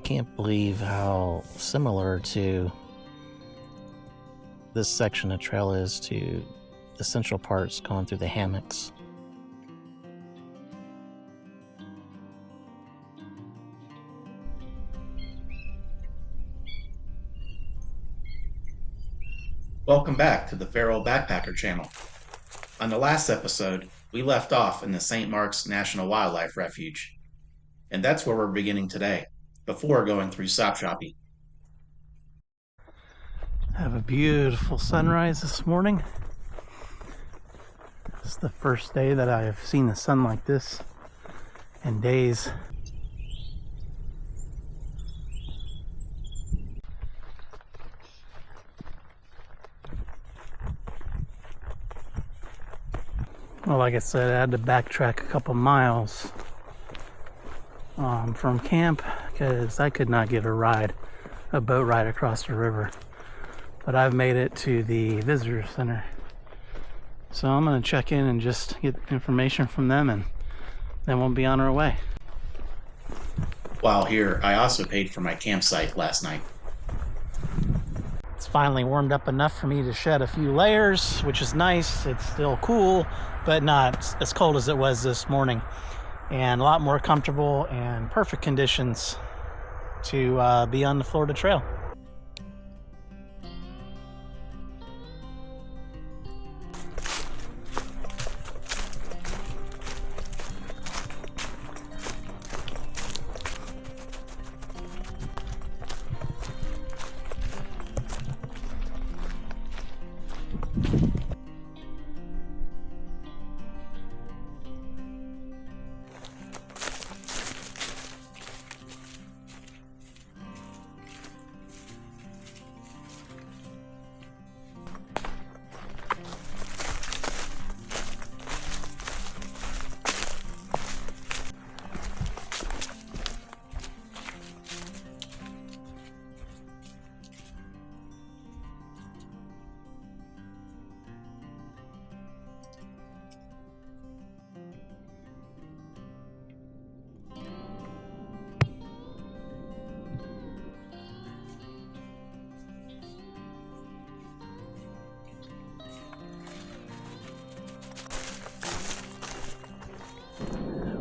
can't believe how similar to this section of trail is to the central parts going through the hammocks. Welcome back to the Feral Backpacker channel. On the last episode, we left off in the St. Mark's National Wildlife Refuge. And that's where we're beginning today, before going through Sopchoppy. Have a beautiful sunrise this morning. It's the first day that I have seen the sun like this in days. Well, like I said, I had to backtrack a couple miles from camp because I could not get a boat ride across the river. But I've made it to the visitor center. So I'm going to check in and just get information from them, and then we'll be on our way. While here, I also paid for my campsite last night. It's finally warmed up enough for me to shed a few layers, which is nice. It's still cool, but not as cold as it was this morning. And a lot more comfortable and perfect conditions to be on the Florida Trail.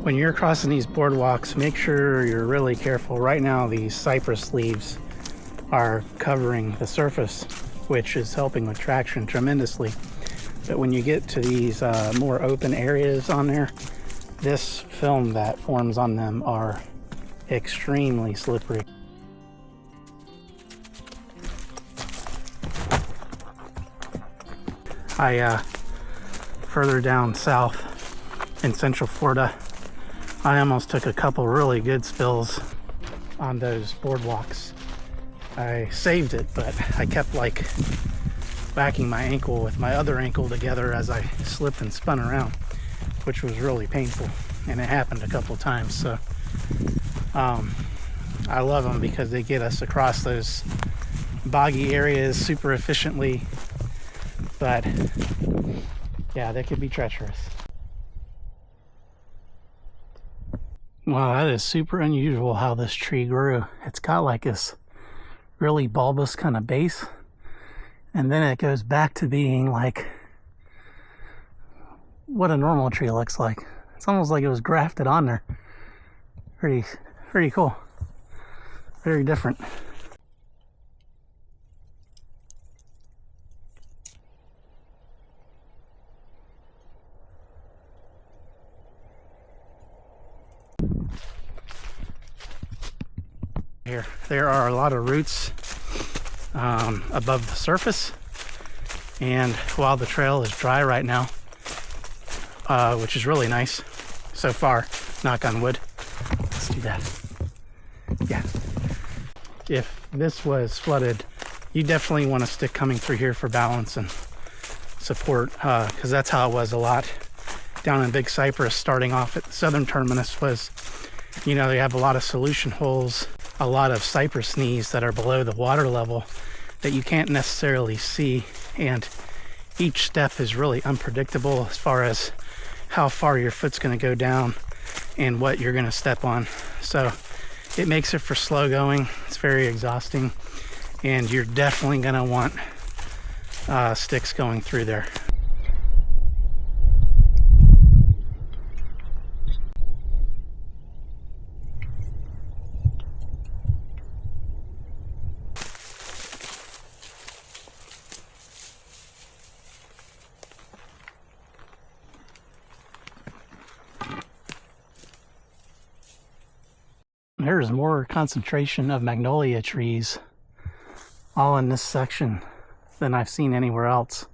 When you're crossing these boardwalks, make sure you're really careful. Right now, these cypress leaves are covering the surface, which is helping with traction tremendously. But when you get to these more open areas on there, this film that forms on them are extremely slippery. Further down south in Central Florida, I almost took a couple really good spills on those boardwalks. I saved it, but I kept like backing my ankle with my other ankle together as I slipped and spun around, which was really painful, and it happened a couple times. So I love them because they get us across those boggy areas super efficiently, but yeah, they could be treacherous. Wow, that is super unusual how this tree grew. It's got like this really bulbous kind of base, and then it goes back to being like what a normal tree looks like. It's almost like it was grafted on there. Pretty cool. Very different. There are a lot of roots above the surface, and while the trail is dry right now, which is really nice so far, knock on wood. Let's do that. Yeah. If this was flooded, you definitely want to stick coming through here for balance and support, because that's how it was a lot down in Big Cypress. Starting off at the southern terminus was, you know, they have a lot of solution holes, a lot of cypress knees that are below the water level that you can't necessarily see, and each step is really unpredictable as far as how far your foot's going to go down and what you're going to step on. So It makes it for slow going. It's very exhausting, and you're definitely gonna want sticks going through there. There's more concentration of magnolia trees all in this section than I've seen anywhere else.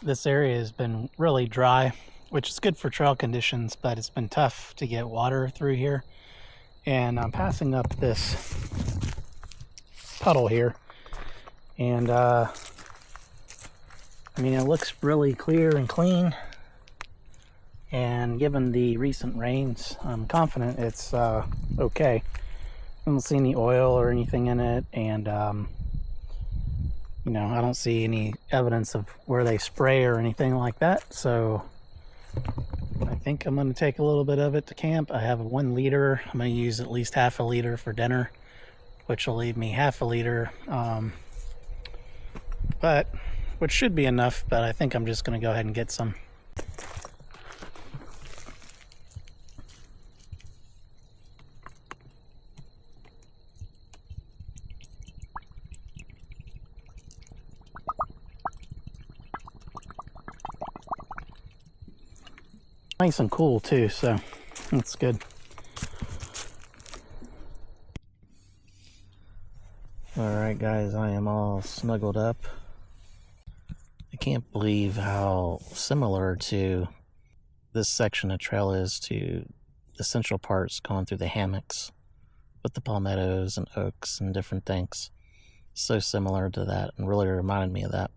This area has been really dry, which is good for trail conditions, but it's been tough to get water through here. And I'm passing up this puddle here, and I mean, it looks really clear and clean. And given the recent rains, I'm confident it's okay. I don't see any oil or anything in it, and you know, I don't see any evidence of where they spray or anything like that. So I think I'm going to take a little bit of it to camp. I have 1 liter. I'm going to use at least half a liter for dinner, which will leave me half a liter, but which should be enough. But I think I'm just going to go ahead and get some. Nice and cool too, so that's good. Alright guys, I am all snuggled up. I can't believe how similar to this section of trail is to the central parts going through the hammocks with the palmettos and oaks and different things. So similar to that, and really reminded me of that.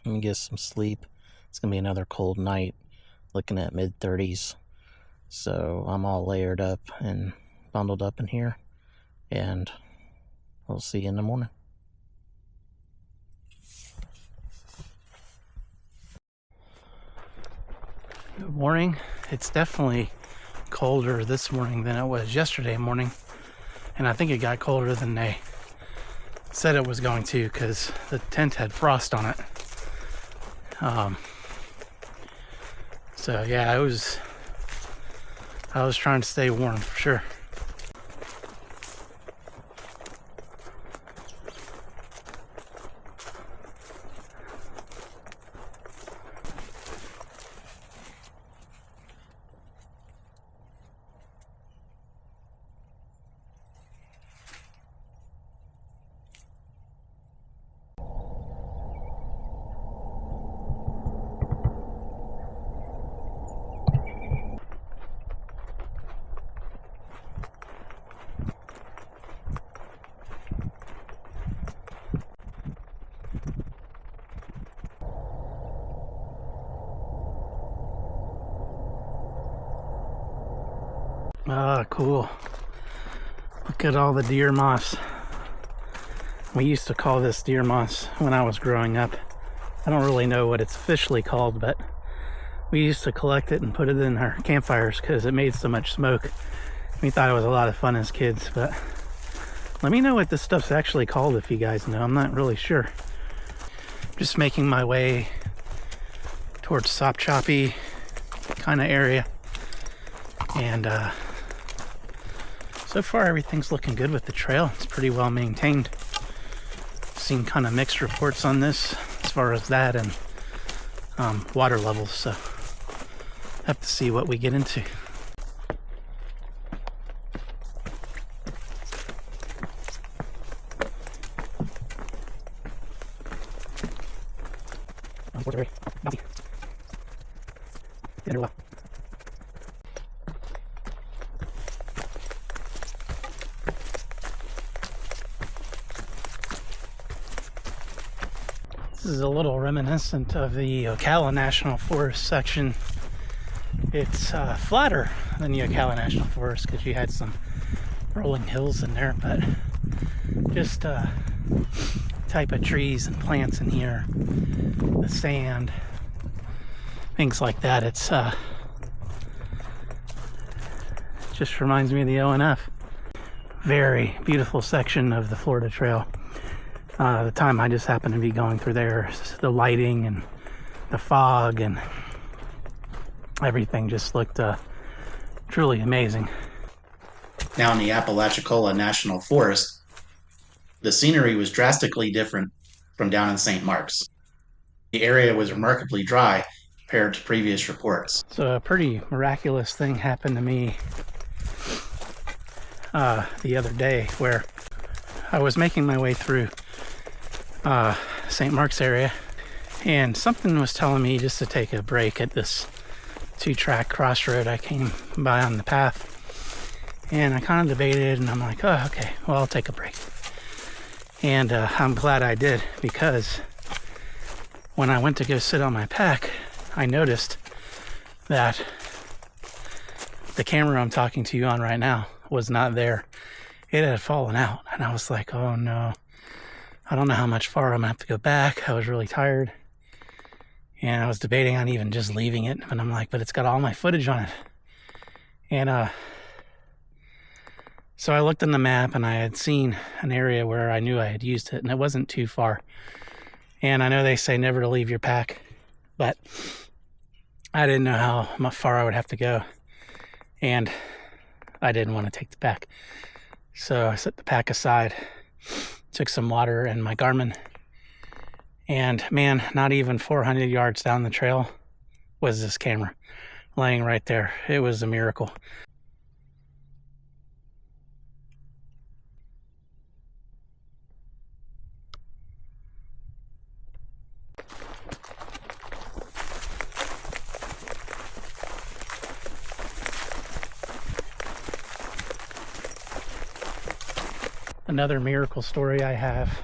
Let me get some sleep. It's gonna be another cold night. Looking at mid-30s, so I'm all layered up and bundled up in here, and we'll see you in the morning. Good morning. It's definitely colder this morning than it was yesterday morning, and I think it got colder than they said it was going to, because the tent had frost on it. So yeah, I was trying to stay warm for sure. Ah, cool. Look at all the deer moss. We used to call this deer moss when I was growing up. I don't really know what it's officially called, but we used to collect it and put it in our campfires because it made so much smoke. We thought it was a lot of fun as kids, but let me know what this stuff's actually called if you guys know. I'm not really sure. Just making my way towards Sopchoppy kind of area, and so far everything's looking good with the trail. It's pretty well maintained. Seen kind of mixed reports on this as far as that and water levels, so have to see what we get into. This is a little reminiscent of the Ocala National Forest section. It's flatter than the Ocala National Forest because you had some rolling hills in there, but just type of trees and plants in here, the sand, things like that. It's just reminds me of the ONF. very beautiful section of the Florida Trail. The time I just happened to be going through there, the lighting and the fog and everything just looked truly amazing. Now in the Apalachicola National Forest, the scenery was drastically different from down in St. Mark's. The area was remarkably dry compared to previous reports. So a pretty miraculous thing happened to me the other day, where I was making my way through St. Mark's area, and something was telling me just to take a break at this 2-track crossroad I came by on the path. And I kind of debated, and I'm like, oh, okay, well, I'll take a break. And I'm glad I did, because when I went to go sit on my pack, I noticed that the camera I'm talking to you on right now was not there. It had fallen out, and I was like, oh no, I don't know how much far I'm gonna have to go back. I was really tired, and I was debating on even just leaving it, but I'm like, but it's got all my footage on it. And so I looked on the map, and I had seen an area where I knew I had used it, and it wasn't too far. And I know they say never to leave your pack, but I didn't know how far I would have to go, and I didn't want to take the pack. So I set the pack aside, took some water and my Garmin, and man, not even 400 yards down the trail was this camera laying right there. It was a miracle. Another miracle story I have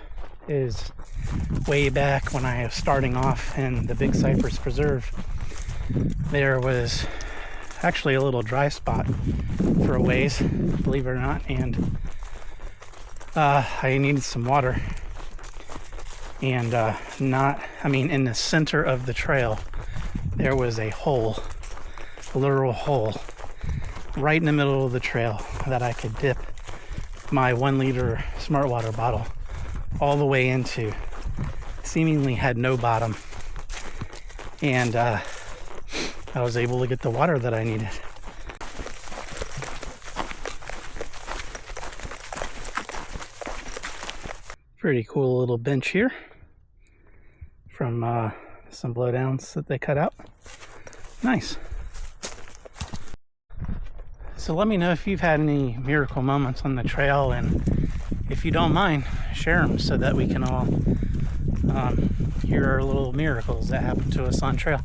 is way back when I was starting off in the Big Cypress Preserve. There was actually a little dry spot for a ways, believe it or not, and I needed some water. And in the center of the trail, there was a hole, a literal hole, right in the middle of the trail that I could dip my 1-liter smart water bottle all the way into. Seemingly had no bottom, and I was able to get the water that I needed. Pretty cool little bench here from some blowdowns that they cut out. Nice. So let me know if you've had any miracle moments on the trail, and if you don't mind, share them so that we can all hear our little miracles that happen to us on trail.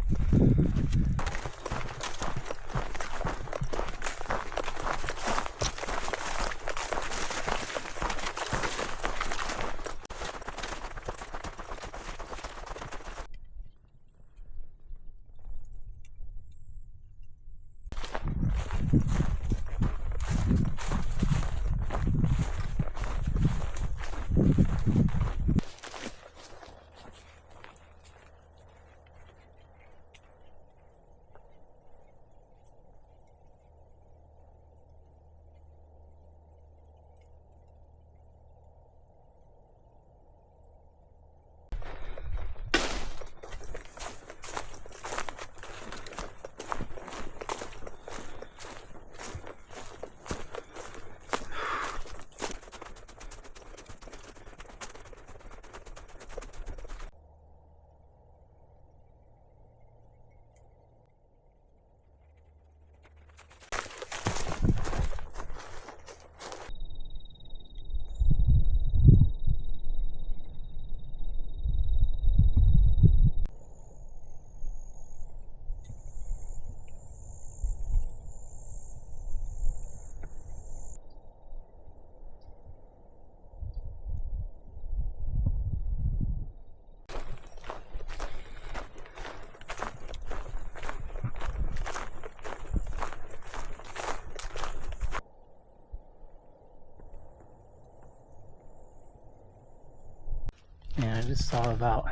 And I just saw about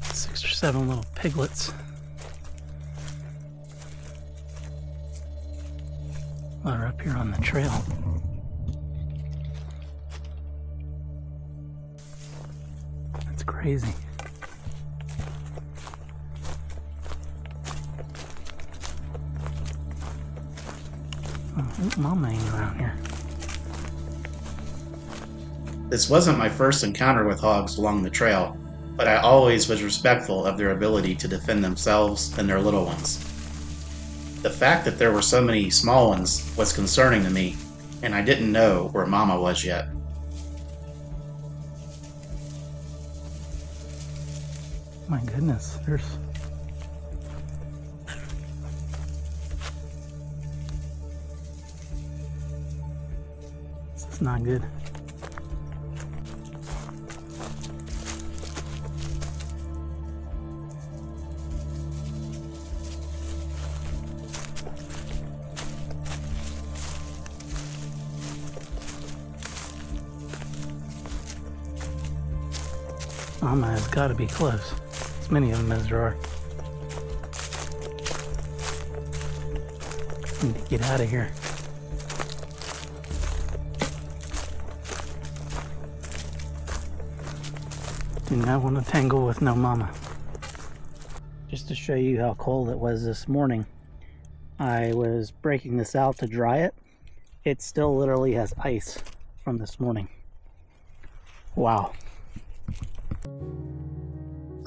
6 or 7 little piglets that are up here on the trail. crazy. Oh, Mama ain't around here. This wasn't my first encounter with hogs along the trail, but I always was respectful of their ability to defend themselves and their little ones. The fact that there were so many small ones was concerning to me, and I didn't know where Mama was yet. My goodness, there's... This is not good. Mama has got to be close. As many of them as there are. Need to get out of here. Do not want to tangle with no mama. Just to show you how cold it was this morning, I was breaking this out to dry it. It still literally has ice from this morning. Wow.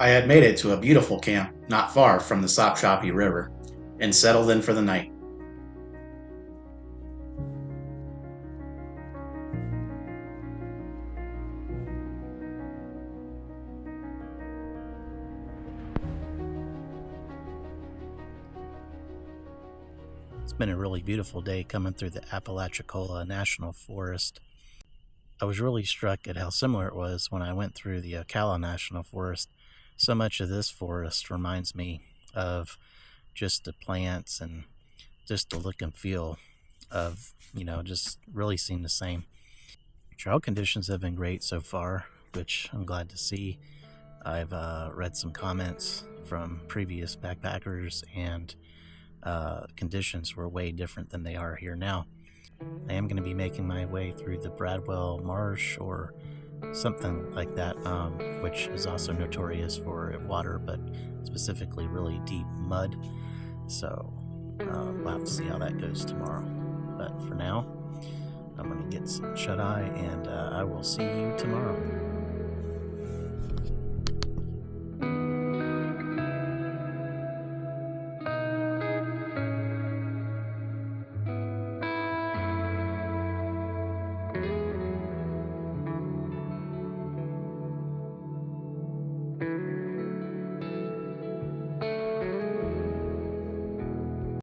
I had made it to a beautiful camp not far from the Sopchoppy River and settled in for the night. It's been a really beautiful day coming through the Apalachicola National Forest. I was really struck at how similar it was when I went through the Ocala National Forest. So much of this forest reminds me of just the plants and just the look and feel of, just really seem the same. Trail conditions have been great so far, which I'm glad to see. I've read some comments from previous backpackers, and conditions were way different than they are here now. I am going to be making my way through the Bradwell Marsh or something like that, which is also notorious for water, but specifically really deep mud. So we'll have to see how that goes tomorrow. But for now, I'm going to get some shut-eye, and I will see you tomorrow.